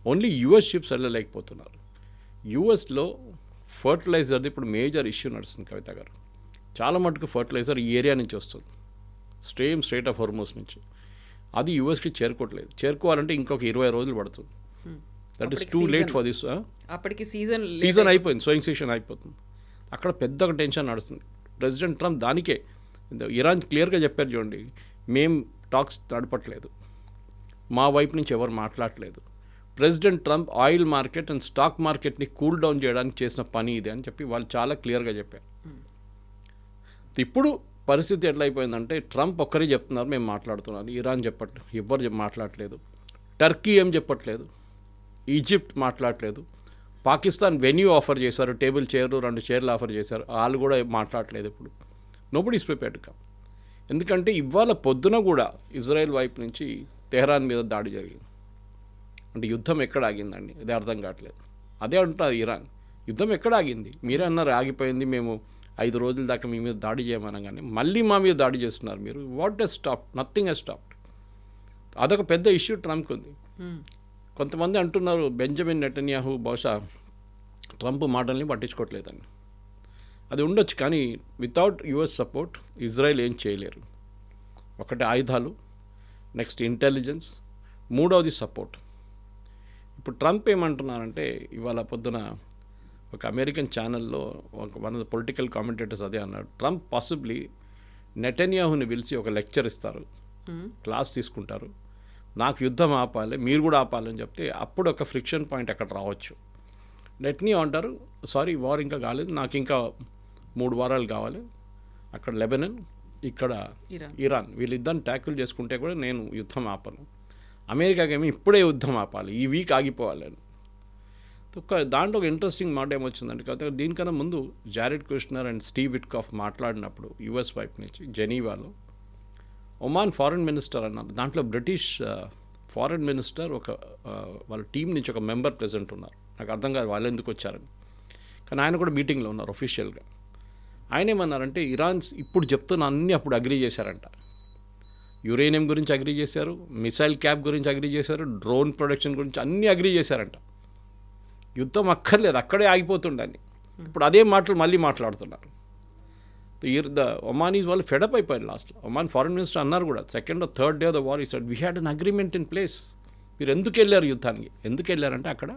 ఓన్లీ యుఎస్ షిప్స్ వెళ్ళలేకపోతున్నారు. యుఎస్లో ఫర్టిలైజర్ది ఇప్పుడు మేజర్ ఇష్యూ నడుస్తుంది కవిత గారు. చాలా మటుకు ఫర్టిలైజర్ ఈ ఏరియా నుంచి వస్తుంది, స్ట్రెయిట్ ఆఫ్ హార్మోస్ నుంచి. అది యుఎస్కి చేరుకోవట్లేదు. చేరుకోవాలంటే ఇంకొక 20 రోజులు పడుతుంది. That is too late for this. అప్పటికి సీజన్ అయిపోయింది, సోయింగ్ సీజన్ అయిపోతుంది. అక్కడ పెద్ద ఒక టెన్షన్ నడుస్తుంది. ప్రెసిడెంట్ ట్రంప్ దానికే ఇరాన్ క్లియర్గా చెప్పారు చూడండి, మేం టాక్స్ నడపట్లేదు, మా వైపు నుంచి ఎవరు మాట్లాడలేదు. President Trump oil market and stock మార్కెట్ని కూల్ డౌన్ చేయడానికి చేసిన పని ఇది అని చెప్పి వాళ్ళు చాలా క్లియర్గా చెప్పారు. ఇప్పుడు పరిస్థితి ఎట్లయిపోయిందంటే ట్రంప్ ఒక్కరే చెప్తున్నారు మేము మాట్లాడుతున్నాను, ఇరాన్ ఎవ్వరు మాట్లాడలేదు. టర్కీ ఏం చెప్పట్లేదు, ఈజిప్ట్ మాట్లాడలేదు, పాకిస్తాన్ వెన్యూ ఆఫర్ చేశారు, టేబుల్ చైర్లు 2 చైర్లు ఆఫర్ చేశారు, వాళ్ళు కూడా మాట్లాడలేదు. ఇప్పుడు nobody is prepared to come. ఎందుకంటే ఇవాళ పొద్దున కూడా ఇజ్రాయెల్ వైపు నుంచి తెహరాన్ మీద దాడి జరిగింది. అంటే యుద్ధం ఎక్కడ ఆగిందండి, అది అర్థం కావట్లేదు. అదే అంటున్నారు ఇరాన్, యుద్ధం ఎక్కడ ఆగింది? మీరే అన్నారు ఆగిపోయింది, మేము 5 రోజుల దాకా మీ మీద దాడి చేయమనగానే మళ్ళీ మా మీద దాడి చేస్తున్నారు మీరు. What has stop? Nothing has stopped. అదొక పెద్ద ఇష్యూ ట్రంప్కి ఉంది. కొంతమంది అంటున్నారు బెంజమిన్ నెటన్యాహు బహుశా ట్రంప్ మాటల్ని పట్టించుకోవట్లేదని. అది ఉండొచ్చు, కానీ వితౌట్ యుఎస్ సపోర్ట్ ఇజ్రాయెల్ ఏం చేయలేరు. ఒకటి ఆయుధాలు, నెక్స్ట్ ఇంటెలిజెన్స్, మూడవది సపోర్ట్. ఇప్పుడు ట్రంప్ ఏమంటున్నారంటే ఇవాళ పొద్దున ఒక అమెరికన్ ఛానల్లో one of the political commentators అదే అన్నాడు, ట్రంప్ పాసిబ్లీ నెటన్యాహుని పిలిచి ఒక లెక్చర్ ఇస్తారు, క్లాస్ తీసుకుంటారు, నాకు యుద్ధం ఆపాలి మీరు కూడా ఆపాలని చెప్తే అప్పుడు ఒక ఫ్రిక్షన్ పాయింట్ అక్కడ రావచ్చు. నెటన్యాహు అంటారు సారీ వార్ ఇంకా కాలేదు, నాకు ఇంకా 3 వారాలు కావాలి, అక్కడ లెబనన్ ఇక్కడ ఇరాన్ వీళ్ళిద్దరిని ట్యాకిల్ చేసుకుంటే కూడా నేను యుద్ధం ఆపను, అమెరికాకేమో ఇప్పుడే యుద్ధం ఆపాలి, ఈ వీక్ ఆగిపోవాలని. దాంట్లో ఒక ఇంట్రెస్టింగ్ మాట ఏమొచ్చిందంటే కాకపోతే దీనికన్నా ముందు Jared Kushner and Steve Witkoff మాట్లాడినప్పుడు యుఎస్ వైపు నుంచి జెనీవాలో ఒమాన్ ఫారెన్ మినిస్టర్ అన్నారు, దాంట్లో బ్రిటిష్ ఫారెన్ మినిస్టర్ ఒక వాళ్ళ టీం నుంచి ఒక మెంబర్ ప్రెజెంట్ ఉన్నారు. నాకు అర్థం కాదు వాళ్ళు ఎందుకు వచ్చారని, కానీ ఆయన కూడా మీటింగ్లో ఉన్నారు ఒఫీషియల్గా. ఆయన ఏమన్నారంటే ఇరాన్ ఇప్పుడు చెప్తున్న అన్నీ అప్పుడు అగ్రీ చేశారంట. యురేనియం గురించి అగ్రీ చేశారు, మిసైల్ క్యాప్ గురించి అగ్రీ చేశారు, డ్రోన్ ప్రొడక్షన్ గురించి అన్నీ అగ్రీ చేశారంట. యుద్ధం అక్కర్లేదు, అక్కడే ఆగిపోతుండని. ఇప్పుడు అదే మాటలు మళ్ళీ మాట్లాడుతున్నారు. ద ఒమానీస్ వాళ్ళు ఫెడప్ అయిపోయారు లాస్ట్లో. ఒమాన్ ఫారెన్ మినిస్టర్ అన్నారు కూడా, 2nd or 3rd day of the war he said we had an agreement in place. మీరు ఎందుకు వెళ్ళారు యుద్ధానికి? ఎందుకు వెళ్ళారంటే అక్కడ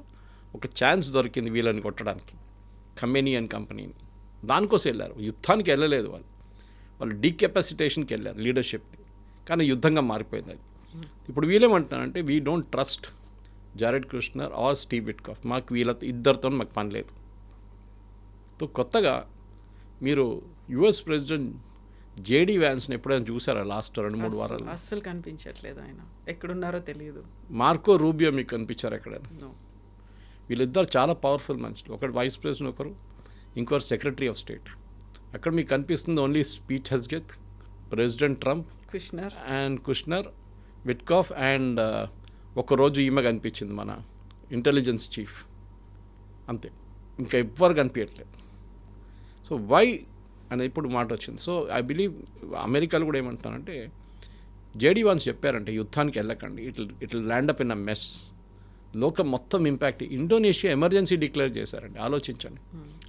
ఒక ఛాన్స్ దొరికింది వీళ్ళని కొట్టడానికి, ఖమేనీ అండ్ కంపెనీని, దానికోసం వెళ్ళారు, యుద్ధానికి వెళ్ళలేదు. వాళ్ళు డీకెపాసిటేషన్కి వెళ్ళారు లీడర్షిప్ని, కానీ యుద్ధంగా మారిపోయింది అది. ఇప్పుడు వీళ్ళేమంటున్నారంటే we don't trust Jared Kushner or Steve Witkoff, మాకు వీళ్ళతో ఇద్దరితో మాకు పని లేదు. కొత్తగా మీరు యుఎస్ ప్రెసిడెంట్ జేడీ వ్యాన్స్ని ఎప్పుడైనా చూసారా లాస్ట్ 2-3 వారాలు? అస్సలు కనిపించట్లేదు, ఆయన ఎక్కడున్నారో తెలియదు. మార్కో రూబియో మీకు కనిపించారు ఎక్కడైనా? వీళ్ళిద్దరు చాలా పవర్ఫుల్ మనుషులు, ఒకటి వైస్ ప్రెసిడెంట్, ఒకరు ఇంకొకరు సెక్రటరీ ఆఫ్ స్టేట్. అక్కడ మీకు కనిపిస్తుంది ఓన్లీ స్పీట్ హెస్గెత్, president Trump, Kushner, Witkoff and ఒకరోజు ఈమె కనిపించింది మన ఇంటెలిజెన్స్ చీఫ్, అంతే, ఇంకా ఎవ్వరు కనిపించట్లేదు. సో వై అని ఇప్పుడు మాట వచ్చింది. సో ఐ బిలీవ్ అమెరికాలో కూడా ఏమంటున్నారంటే జేడీ వాన్స్ చెప్పారంటే యుద్ధానికి వెళ్ళకండి, it will land up in a mess. లోకం మొత్తం ఇంపాక్ట్. ఇండోనేషియా ఎమర్జెన్సీ డిక్లేర్ చేశారండి, ఆలోచించండి.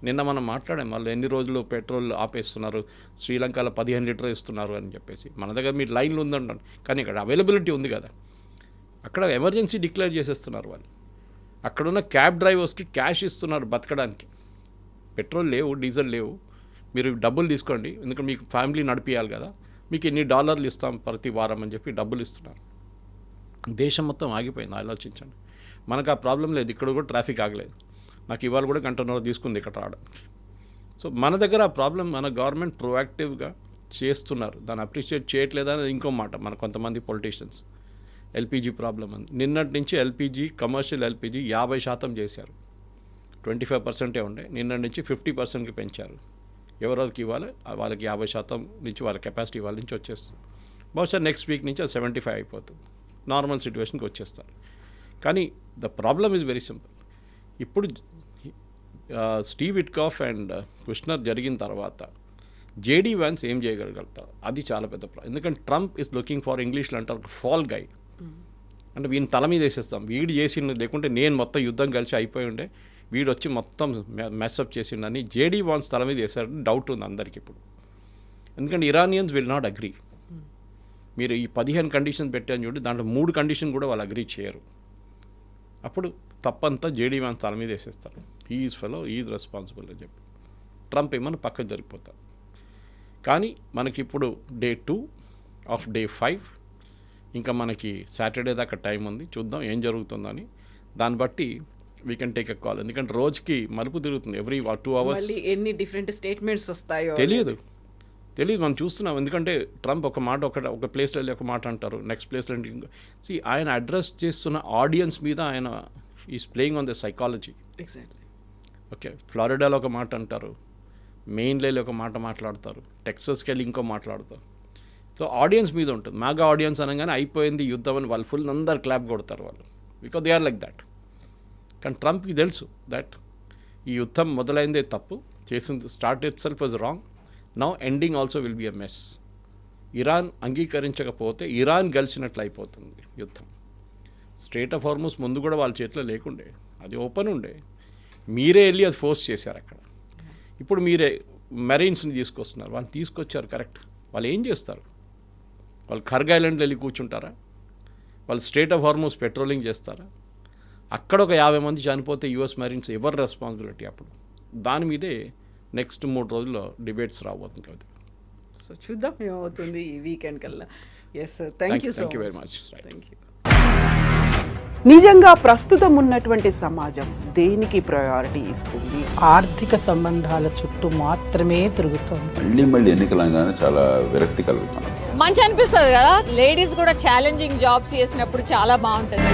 నిన్న మనం మాట్లాడాం వాళ్ళు ఎన్ని రోజులు పెట్రోల్ ఆపేస్తున్నారు, శ్రీలంకలో 15 లీటర్ ఇస్తున్నారు అని చెప్పేసి. మన దగ్గర మీరు లైన్లు ఉందండి, కానీ ఇక్కడ అవైలబిలిటీ ఉంది కదా, అక్కడ ఎమర్జెన్సీ డిక్లేర్ చేసేస్తున్నారు వాళ్ళు. అక్కడున్న క్యాబ్ డ్రైవర్స్కి క్యాష్ ఇస్తున్నారు బతకడానికి. పెట్రోల్ లేవు, డీజిల్ లేవు, మీరు డబ్బులు తీసుకోండి, ఎందుకంటే మీకు ఫ్యామిలీ నడిపియాలి కదా, మీకు ఇన్ని $1 ఇస్తాం ప్రతి వారం అని చెప్పి డబ్బులు ఇస్తున్నారు. దేశం మొత్తం ఆగిపోయింది, ఆలోచించండి. మనకు ఆ ప్రాబ్లం లేదు, ఇక్కడ కూడా ట్రాఫిక్ ఆగలేదు. నాకు ఇవాళ కూడా 1.5 గంట తీసుకుంది ఇక్కడ రావడానికి. సో మన దగ్గర ఆ ప్రాబ్లం మన గవర్నమెంట్ ప్రోయాక్టివ్గా చేస్తున్నారు, దాన్ని అప్రిషియేట్ చేయట్లేదా అనేది ఇంకో మాట. మన కొంతమంది పొలిటీషియన్స్ ఎల్పిజి ప్రాబ్లం అని నిన్నటి నుంచి ఎల్పిజి, కమర్షియల్ ఎల్పిజి 50% చేశారు. 25% ఉండే, నిన్నటి నుంచి 50%కి పెంచారు. ఎవరికి ఇవ్వాలి వాళ్ళకి 50% నుంచి వాళ్ళ కెపాసిటీ వాళ్ళ నుంచి వచ్చేస్తుంది. బహుశా నెక్స్ట్ వీక్ నుంచి అది 75 అయిపోతుంది, నార్మల్ సిచ్యువేషన్కి వచ్చేస్తారు. కానీ the problem is very simple. ఇప్పుడు స్టీవ్ విట్కాఫ్ అండ్ కుష్నర్ జరిగిన తర్వాత జేడీ వ్యాన్స్ ఏం చేయగలుగుతారు, అది చాలా పెద్ద ప్రాబ్లం. ఎందుకంటే ట్రంప్ ఈజ్ లుకింగ్ ఫర్, ఇంగ్లీష్లో అంటారు ఫాల్ గై, అంటే వీని తల మీద వేసేస్తాం, వీడు చేసిండు, లేకుంటే నేను మొత్తం యుద్ధం కలిసి అయిపోయి ఉండే, వీడు వచ్చి మొత్తం మెస్అప్ చేసిండని జేడీ వాన్స్ తల మీద వేసారని డౌట్ ఉంది అందరికి ఇప్పుడు. ఎందుకంటే ఇరానియన్స్ విల్ నాట్ అగ్రీ. మీరు ఈ 15 కండిషన్ పెట్టాను చూడండి, దాంట్లో 3 కండిషన్ కూడా వాళ్ళు అగ్రీ చేయరు. అప్పుడు తప్పంతా జేడీ వాన్స్ తల మీద వేసేస్తారు, ఈజ్ ఫెలో, ఈజ్ రెస్పాన్సిబుల్ అని చెప్పి. ట్రంప్ ఏమన్నా పక్కకు జరిగిపోతారు. కానీ మనకి ఇప్పుడు డే 2 ఆఫ్ డే 5, ఇంకా మనకి సాటర్డే దాకా టైం ఉంది, చూద్దాం ఏం జరుగుతుందని. దాన్ని బట్టి we can take a call. ఎందుకంటే రోజుకి మలుపు తిరుగుతుంది, ఎవ్రీ 2 hours ఎన్ని డిఫరెంట్ స్టేట్మెంట్స్ వస్తాయో తెలియదు. తెలియదు, మనం చూస్తున్నాం. ఎందుకంటే ట్రంప్ ఒక మాట ఒక ప్లేస్లో వెళ్ళి ఒక మాట అంటారు, నెక్స్ట్ ప్లేస్లో ఇంకో ఆయన అడ్రస్ చేస్తున్న ఆడియన్స్ మీద ఆయన is playing on the psychology. Exactly. Okay, ఫ్లారిడాలో ఒక మాట అంటారు, మెయిన్లో ఒక మాట మాట్లాడతారు, టెక్సస్కి వెళ్ళి ఇంకో మాట్లాడతారు. సో ఆడియన్స్ మీద ఉంటుంది. మాగా ఆడియన్స్ అనగానే అయిపోయింది యుద్ధం అని వాళ్ళు ఫుల్ అందరు క్లాప్ కొడతారు వాళ్ళు, because they are like that. కానీ ట్రంప్కి తెలుసు దట్ ఈ యుద్ధం మొదలైందే తప్పు, చేసింది start itself was wrong, now ending also will be a mess. Iran అంగీకరించకపోతే ఇరాన్ గెలిచినట్లు అయిపోతుంది యుద్ధం. స్ట్రేట్ ఆఫ్ హార్మూస్ ముందు కూడా వాళ్ళ చేతిలో లేకుండే, అది ఓపెన్ ఉండే, మీరే వెళ్ళి అది ఫోర్స్ చేశారు అక్కడ. ఇప్పుడు మీరే మెరైన్స్ని తీసుకొస్తున్నారు, వాళ్ళు తీసుకొచ్చారు కరెక్ట్. వాళ్ళు ఏం చేస్తారు? వాళ్ళు ఖర్గ్ ఐలాండ్లో వెళ్ళి కూర్చుంటారా? వాళ్ళు స్ట్రేట్ ఆఫ్ హార్మూస్ పెట్రోలింగ్ చేస్తారా? అక్కడ ఒక 50 మంది చనిపోతే యుఎస్ మెరైన్స్ ఎవరు రెస్పాన్సిబిలిటీ? అప్పుడు దాని మీదే నెక్స్ట్ 3 రోజుల్లో డిబేట్స్ రాబోతుంది కదా. సో చూద్దాం ఏమవుతుంది ఈ వీకెండ్ కల్లా. Yes, thank you so very much. Thank you. నిజంగా ప్రస్తుతం ఉన్నటువంటి సమాజం దేనికి ప్రయారిటీ ఇస్తుంది? ఆర్థిక సంబంధాల చుట్టూ మాత్రమే తిరుగుతోంది. మళ్ళీ ఎన్నికలంగానే చాలా విరక్తి కలుగుతాను. మంచి అనిపిస్తుంది కదా, లేడీస్ కూడా ఛాలెంజింగ్ జాబ్స్ చేసినప్పుడు చాలా బాగుంటుంది.